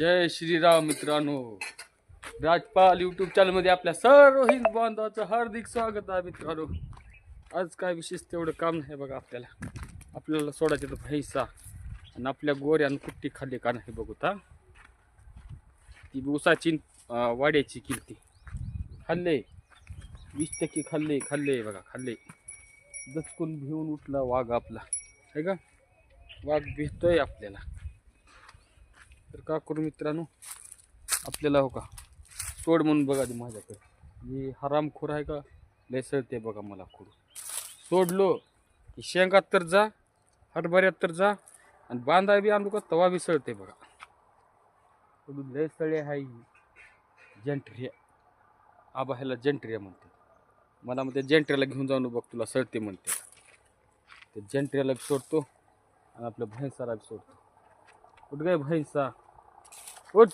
जय श्रीराम मित्रांनो, राजपाल यूट्यूब चॅनलमध्ये आपल्या सर्व हिंद बांधवाचं हार्दिक स्वागत आहे मित्रांनो. आज काय विशेष तेवढं काम नाही बघा. आपल्याला सोडायचं तर भैसा आणि आपल्या गोऱ्यानं कुट्टी खाल्ली का नाही बघूता. ती ऊसाची वाड्याची किलती खाल्ले, 20% खाल्ले बघा. खाल्ले दचकून भिवून उठला वाघ आपला, आहे का? वाघ भेटतोय आपल्याला. तर का करू मित्रांनो, आपल्याला हो का सोड म्हणून बघा ते माझ्याकडे. मी हरामखोर आहे का, लय सळते बघा मला खोड. सोडलो की शेंगात तर जा, हरभऱ्यात तर जा, आणि बांधा बी आणू का तवा बी सळते बघा. लय सळे आहे. जंट्रिया आबा ह्याला जंट्रिया म्हणते. मला म्हणते जंट्रियाला घेऊन जाऊन बघ तुला सळते म्हणते. ते जंट्रियाला सोडतो आणि आपल्या भैंसाला बी सोडतो. उठ गए भैंसा, उठ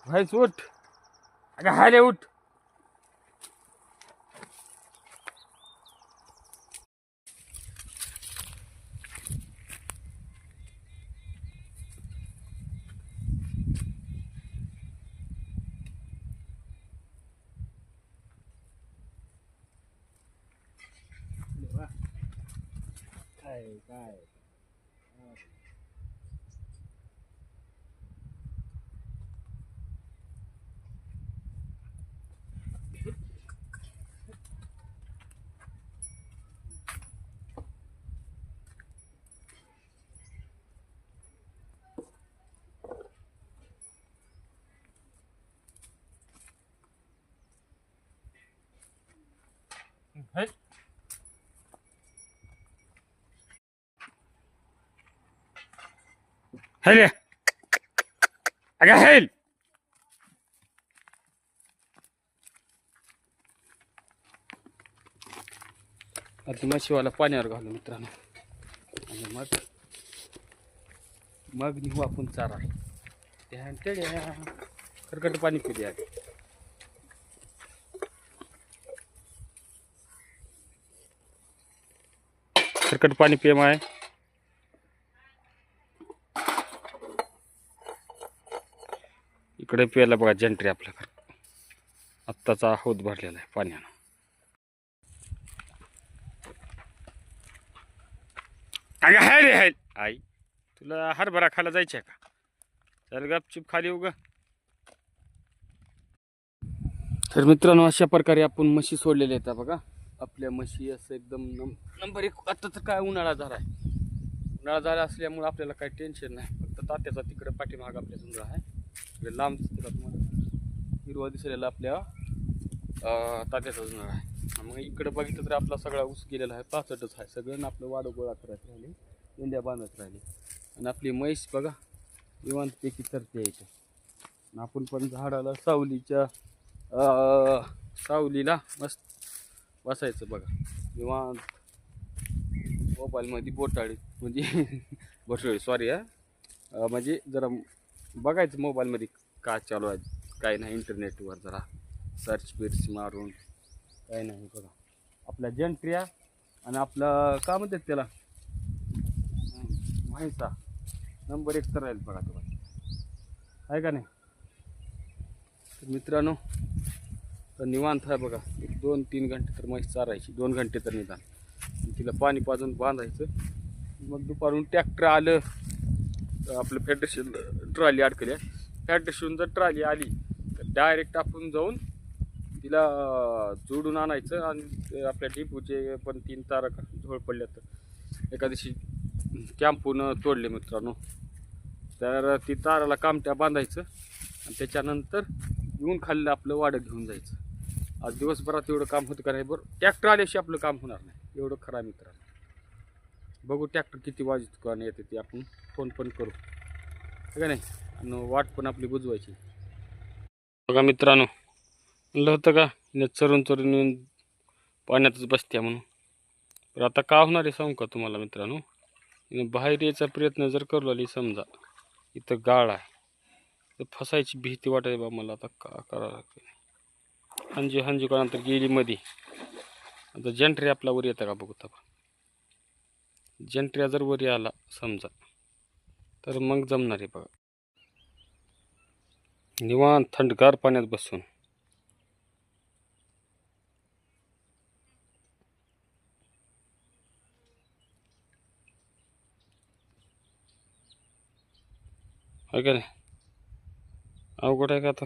भैंस उठ. अगं हाले उठ. काय हेल अगं हेल. आता म्हशीवाला पाण्यावर घालू मित्रांनो, आणि मग निघू आपण चारा. त्या खरकट पाणी पिले आधी. खरकट पाणी पिय माय. इकडे प्यायला बघा जंट्री आपल्याकडे आत्ताचा हौद भरलेला आहे पाण्यानं. अगं हाय रे हाय. आई तुला हरभरा खायला जायचं का? चल गपचूप खाली उग. तर मित्रांनो, अशा प्रकारे आपण म्हशी सोडलेल्या आहेत बघा. आपल्या म्हशी असं एकदम नंबर एक. आता तर काय उन्हाळा झाला आहे. उन्हाळा झाला असल्यामुळे आपल्याला काही टेन्शन नाही. फक्त तात्याचा तिकडे पाठीमाग आपल्या जुंगळा आहे. इकडे लांब तुम्हाला हिरवा दिसलेला आपल्या तात्याचा जुंगळा आहे. मग इकडे बघितलं तर आपला सगळा ऊस गेलेला आहे. 65च आहे सगळं. आपलं वाडं गोळा करत राहिले, इंड्या बांधत राहिले. आणि आपली म्हैस बघा निवांतपैकी चरते यायचं. आपण पण झाडाला सावलीला मस्त बसायचं बघा निवांत. मोबाईलमध्ये बोटाळी म्हणजे बोटाळी सॉरी म्हणजे जरा बघायचं मोबाईलमध्ये काय चालू आहे काय नाही. इंटरनेटवर जरा सर्च बिर्च मारून काय नाही बघा. आपल्या जंट्रिया आणि आपलं काय म्हणतात त्याला म्हैसा नंबर 1 तर राहील बघा तुम्हाला, आहे का नाही? तर मित्रांनो, तर निवांत आहे बघा. 2-3 घंटे तर म्हैस चारायची, 2 घंटे तर निदान. तिला पाणी पाजून बांधायचं. मग दुपारून ट्रॅक्टर आलं, आपलं फेडरेशन ट्रॉली अडकली. फेडरेशन जर ट्रॉली आली तर डायरेक्ट आपण जाऊन तिला जोडून आणायचं. आणि आपल्या डिपूचे पण 3 तारा झोळ पडल्या तर एका दिवशी कॅम्पूनं तोडले मित्रांनो. तर ती ताराला कामट्या बांधायचं आणि त्याच्यानंतर येऊन खाल्लं आपलं वाडं घेऊन जायचं. आज दिवसभरात एवढं काम होतं का नाही? बरं, ट्रॅक्टर आल्याशिवाय आपलं काम होणार नाही, एवढं खरं आहे मित्रांनो. बघू ट्रॅक्टर किती वाजत का येते ते आपण फोन पण करू, का नाही? आणि वाट पण आपली बुजवायची बघा मित्रांनो. म्हणलं होतं का चरून येऊन पाण्यातच बसत्या म्हणून. तर आता का होणार आहे सांगू का तुम्हाला मित्रांनो. बाहेर यायचा प्रयत्न जर करू लागली समजा, इथं गाळ आहे तर फसायची भीती वाटाय बा मला. आता का करावं लागतं. हंजी कोणानंतर गेली मध्ये. आता जंट्री आपला वर येतं का बघू. जंट्रिया जर वरी आला समजा तर मग जमणार आहे बघा. निवांत थंडगार पाण्यात बसून. आहे का नाही? अवघड आहे का आता?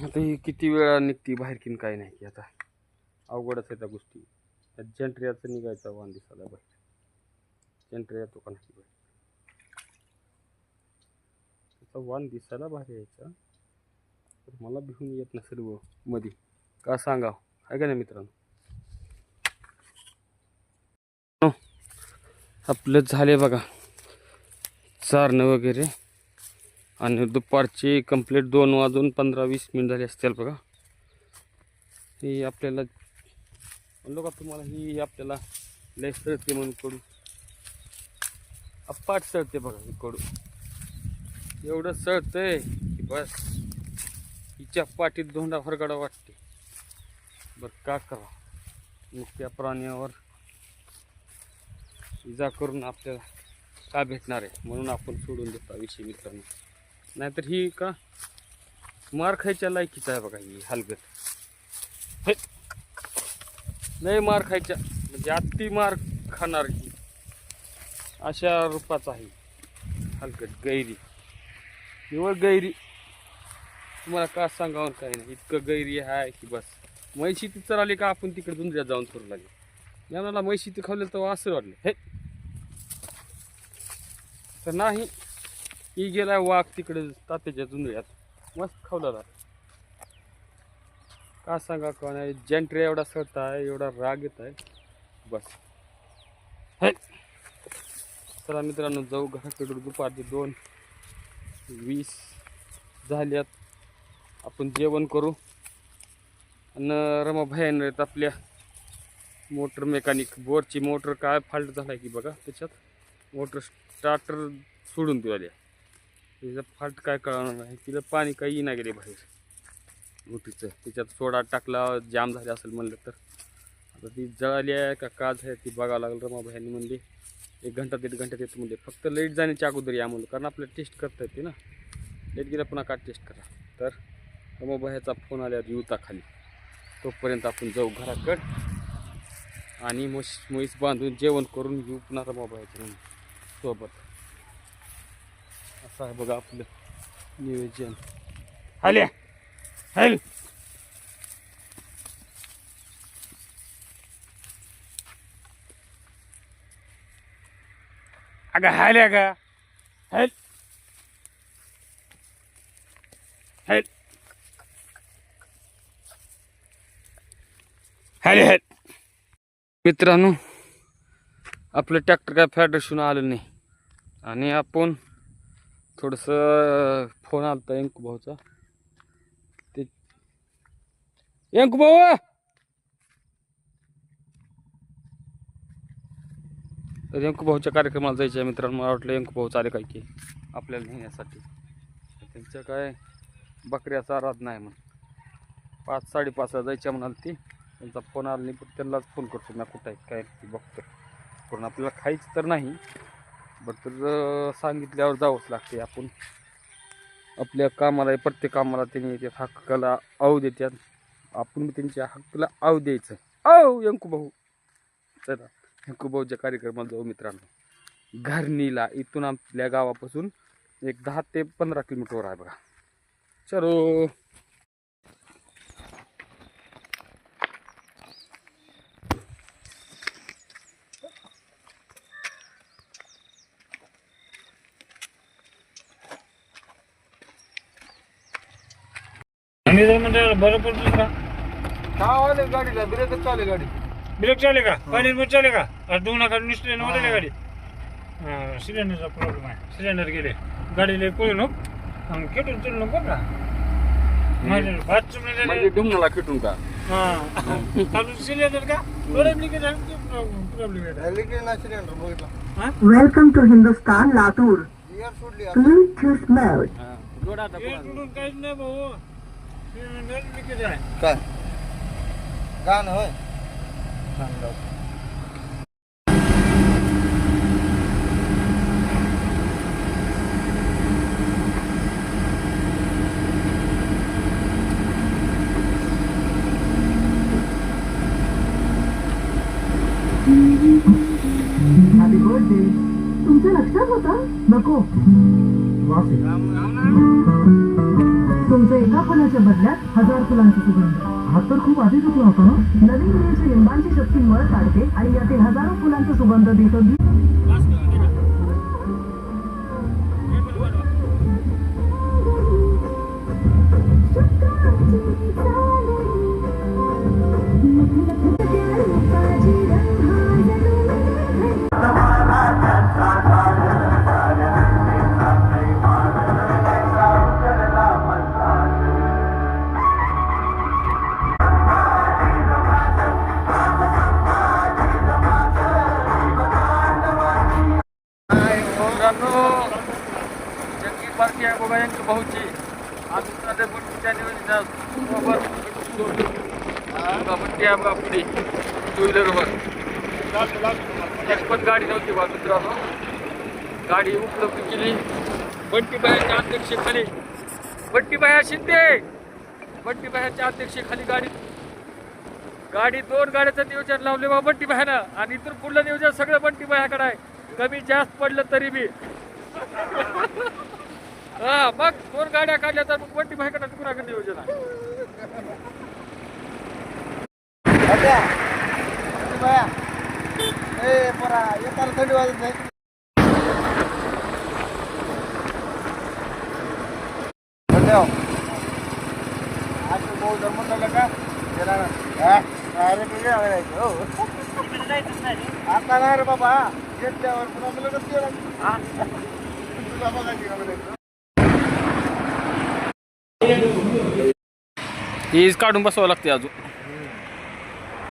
आता ही किती वेळा निघती बाहेर किन काही नाही की आता अवघडच आहे त्या गोष्टी. जंट्रियाचं निघायचा वाण दिसायला बाहेर. जंट्रिया येतो का नाही बाहेर? त्याचा वाण दिसायला बाहेर यायचा तर मला भिवून येत नसेल व मध्ये का सांगाव. आहे का नाही मित्रांनो? आपलं झाले बघा चारणं वगैरे आणि दुपारचे कंप्लीट 2 वाजून 15-20 झाले असतील बघा. ही आपल्याला म्हणलो का तुम्हाला, ही आपल्याला लय सळते म्हणून कडू अप्पाट सळते बघा. ही कडू एवढं सळतंय की बस हिच्या पाठीत धोंडा फरगडा वाटते. बरं का करा, मग त्या प्राण्यावर इजा करून आपल्याला का भेटणार आहे म्हणून आपण सोडून देतो विषय मित्रांनो. नाहीतर ही का मार खायच्या लायकीच आहे बघा. ही हलगत हे नाही मार खायच्या म्हणजे अति मार खाणार ही अशा रूपाचा आहे हलगत. गैरी, निवळ गैरी. तुम्हाला का सांगावं काय नाही, इतकं गैरी आहे की बस. म्हैशी ती चराली का आपण तिकडे दुंदऱ्यात जाऊन करू लागले. याला म्हैशी ती खावले तर असं वाटलं हे तर नाही. ही गेलाय वाघ तिकडे तात्याच्या जुंदऱ्यात मस्त खावला. का सांगा का नाही, जंट्रिया एवढा सळता आहे, एवढा राग येत आहे बस. हे चला मित्रांनो जाऊ घराकडे. दुपारचे 2:20 झाल्यात. आपण जेवण करू. आणि रमाभाईन आहेत आपल्या मोटर मेकॅनिक. बोरची मोटर काय फाल्ट झाला की बघा, त्याच्यात मोटर स्टार्टर सोडून दिल्या. तिचं फाल्ट काय कळणार नाही, तिला पाणी काही नाही गेले बाहेर मोटरीचं. त्याच्यात सोडा टाकला जाम झाले असेल म्हणलं तर. आता ती जळाली आहे का का झाली ती बघावं लागेल. रमाभाईंनी म्हणले 1 घंटा 1.5 घंट्यात येतं म्हणजे. फक्त लाईट जाण्याच्या अगोदर या म्हणलं, कारण आपल्याला टेस्ट करता येते ना. लाईट गेला पुन्हा का टेस्ट करा. तर रमाभाईचा फोन आल्यावर येऊता खाली. तोपर्यंत आपण जाऊ घराकडे आणि म्हैस बांधून जेवण करून घेऊ पुन्हा रमाबाईच्या सोबत. असं आहे बघा आपलं नियोजन. हाल्या हल अगं हाल्या का हल हल हॅले हॅल. मित्रांनो आपलं ट्रॅक्टर काय फेडरेशन आलं नाही आणि आपण थोडंसं फोन आला होता अंकू भाऊचा. ते अंकू भाऊ तर अंकू भाऊच्या कार्यक्रमाला जायचं आहे मित्रांनो. मला वाटलं अंकू भाऊ चाले काय की आपल्याला नेण्यासाठी. त्यांच्या काय बकऱ्याचा आराध नाही म्हणून 5-5:30 जायच्या म्हणाल ती. त्यांचा फोन आला नाही पण त्यांनाच फोन करतो ना कुठं आहे काय ती बघतो. कारण आपल्याला खायचं तर नाही बट तर सांगितल्यावर जावंच लागते. आपण आपल्या कामाला प्रत्येक कामाला त्यांनी त्या हक्काला आव देतात. आपण त्यांच्या हक्काला आव द्यायचं. आव अंकू भाऊ. चला अंकू भाऊच्या कार्यक्रमाला जाऊ मित्रांनो. घरणीला इथून आपल्या गावापासून एक 10 ते 15 किलोमीटरवर आहे बघा. चलो आम्ही जर म्हणजे बरोबर दुसरा काय गाडीला ब्रेक चालू गाडी. ब्रेक चाले का पाणी चाले का दोन नका निसले नव्हते गाडी. सिलेंडरचा प्रॉब्लेम आहे. सिलेंडर गेले गाडीला पळू नको आणि खेटून चलू नको का. माझ्या म्हणजे डुमनाला खेटून का सिलेंडर का problem Welcome to Hindustan, Latur. Bluetooth mode. काहीच नाही भाऊ. सिलेंडर लिकेज आहे. काय गाणं होय तुमच्या लक्षात होतं? नको. तुमच्या एका फुलाच्या बदल्यात 1000 फुलांचा सुगंध. हा तर खूप आधी चुकला होता ना. नवीन वेळेची लिंबांची शक्ती मळ काढते आणि यातील हजारो फुलांचा सुगंध देतो. जंगी पार्टी आहे बघा यांची भाऊची. आज ते बट्टीच्या बट्टी आहे बघा पुढे टू व्हीलरवर. एक पण गाडी नव्हती बा मित्रांनो. गाडी उपलब्ध केली बंटीबाईच्या अध्यक्षेखाली. बंटीबाई शिंदे बंटीबाईच्या अध्यक्षेखाली गाडी 2 गाड्याचं नियोजन लावले बा बंटीबाईनं. आणि इथून पुढलं नियोजन सगळं बंटीबाईकडे आहे. कमी जास्त पडलं तरी बी हा मग 2 गाड्या काढल्या तर मग बंटीबाईकडे कुणाकडे नियोजन आहे. थंडी वाजत नाही. आता नाही रे बाबा. घेतल्यावर पुन्हा मला हीच काढून बसवावं लागते अजून.